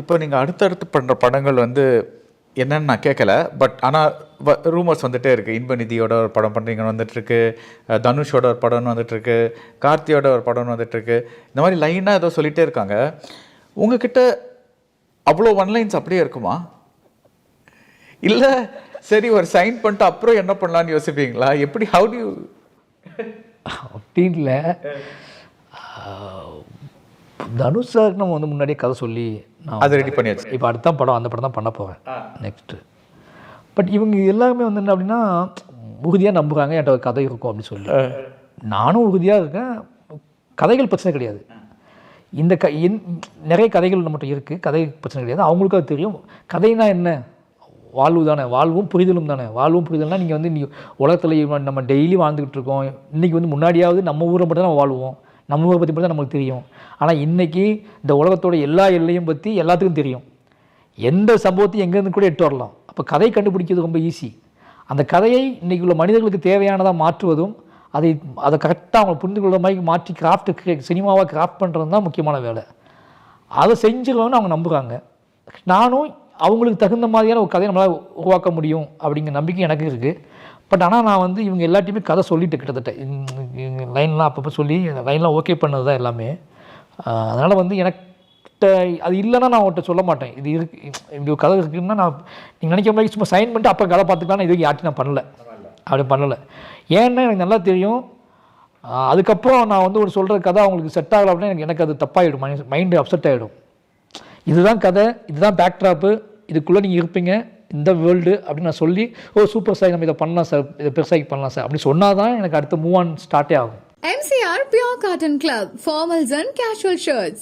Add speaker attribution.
Speaker 1: இப்போ நீங்கள் அடுத்தடுத்து பண்ணுற படங்கள் வந்து என்னன்னு நான் கேட்கல, பட் ஆனால் ரூமர்ஸ் வந்துகிட்டே இருக்குது. இன்பநிதியோட ஒரு படம் பண்ணுறீங்கன்னு வந்துட்டுருக்கு, தனுஷோட ஒரு படம்னு வந்துட்டுருக்கு, கார்த்தியோட ஒரு படம்னு வந்துட்டுருக்கு. இந்த மாதிரி லைனாக ஏதோ சொல்லிகிட்டே இருக்காங்க. உங்ககிட்ட அவ்வளோ ஒன்லைன்ஸ் அப்படியே இருக்குமா? இல்லை சரி ஒரு சைன் பண்ணிட்டு அப்புறம் என்ன பண்ணலான்னு யோசிப்பீங்களா? எப்படி ஹவு டு யூ?
Speaker 2: அப்படின்னு இல்லை, தனுஷ் சாருக்கு நம்ம வந்து முன்னாடியே கதை சொல்லி நான்
Speaker 1: அதை ரெடி பண்ணியாச்சு.
Speaker 2: இப்போ அடுத்த படம் அந்த படம் தான் பண்ண போவேன் நெக்ஸ்ட்டு. பட் இவங்க எல்லாருமே வந்து என்ன அப்படின்னா உறுதியாக நம்புகிறாங்க என்கிட்ட ஒரு கதை இருக்கும் அப்படின்னு சொல்லி. நானும் உறுதியாக இருக்கேன், கதைகள் பிரச்சனை கிடையாது. இந்த நிறைய கதைகள் நம்மகிட்ட இருக்குது, கதை பிரச்சனை கிடையாது. அவங்களுக்கும் அது தெரியும். கதைனா என்ன, வாழ்வு தானே, வாழ்வும் புரிதலும் தானே. வாழ்வும் புரிதல்னால் நீங்கள் வந்து உலகத்தில் நம்ம டெய்லி வாழ்ந்துக்கிட்டு இருக்கோம். இன்றைக்கி வந்து முன்னாடியாவது நம்ம ஊரை மட்டும் தான் நம்ம வாழ்வோம், நம்ம ஊரை பற்றி மட்டும் தான் நம்மளுக்கு தெரியும். ஆனால் இன்றைக்கி இந்த உலகத்தோட எல்லா எல்லையும் பற்றி எல்லாத்துக்கும் தெரியும். எந்த சம்பவத்தையும் எங்கேருந்து கூட எட்டு வரலாம். அப்போ கதை கண்டுபிடிக்கிறது ரொம்ப ஈஸி. அந்த கதையை இன்றைக்கி உள்ள மனிதர்களுக்கு தேவையானதாக மாற்றுவதும் அதை கரெக்டாக அவங்க புரிந்து கொள்கிற மாதிரி மாற்றி சினிமாவாக கிராஃப்ட் பண்ணுறது தான் முக்கியமான வேலை. அதை செஞ்சிருவோன்னு அவங்க நம்புகிறாங்க. நானும் அவங்களுக்கு தகுந்த மாதிரியான ஒரு கதையை நம்மளால் உருவாக்க முடியும் அப்படிங்கிற நம்பிக்கை எனக்கு இருக்குது. பட் ஆனால் நான் வந்து இவங்க எல்லாத்தையுமே கதை சொல்லிட்டு கிட்டத்தட்ட லைன்லாம் அப்பப்போ சொல்லி லைன்லாம் ஓகே பண்ணது தான் எல்லாமே. அதனால் வந்து எனக்கிட்ட அது இல்லைன்னா நான் அவங்கள்ட்ட சொல்ல மாட்டேன். இது இருக்கு, இப்படி ஒரு கதை இருக்குன்னா நான் நீங்கள் நினைக்கிற மாதிரி சும்மா சைன் பண்ணிட்டு அப்புறம் கதை பார்த்துக்கலாம் இது யார்ட்டும் நான் பண்ணலை, அப்படி பண்ணலை. ஏன்னா எனக்கு நல்லா தெரியும், அதுக்கப்புறம் நான் வந்து ஒரு சொல்கிற கதை அவங்களுக்கு செட் ஆகலை அப்படின்னா எனக்கு அது தப்பாகிடும், மைண்டு அப்செட் ஆகிடும். இதுதான் கதை, இதுதான் பேக்ட்ராப்பு, இதுக்குள்ளே நீங்கள் இருப்பீங்க இந்த வேர்ல்டு அப்படின்னு நான் சொல்லி சூப்பர் சார் நம்ம இதை பண்ணலாம் சார், இதை பெருசாகி பண்ணலாம் சார் அப்படின்னு சொன்னால் தான் எனக்கு அடுத்த மூவ் ஆன் ஸ்டார்ட்டே ஆகும்.
Speaker 3: MCR Pure Cotton Club, formals and casual shirts.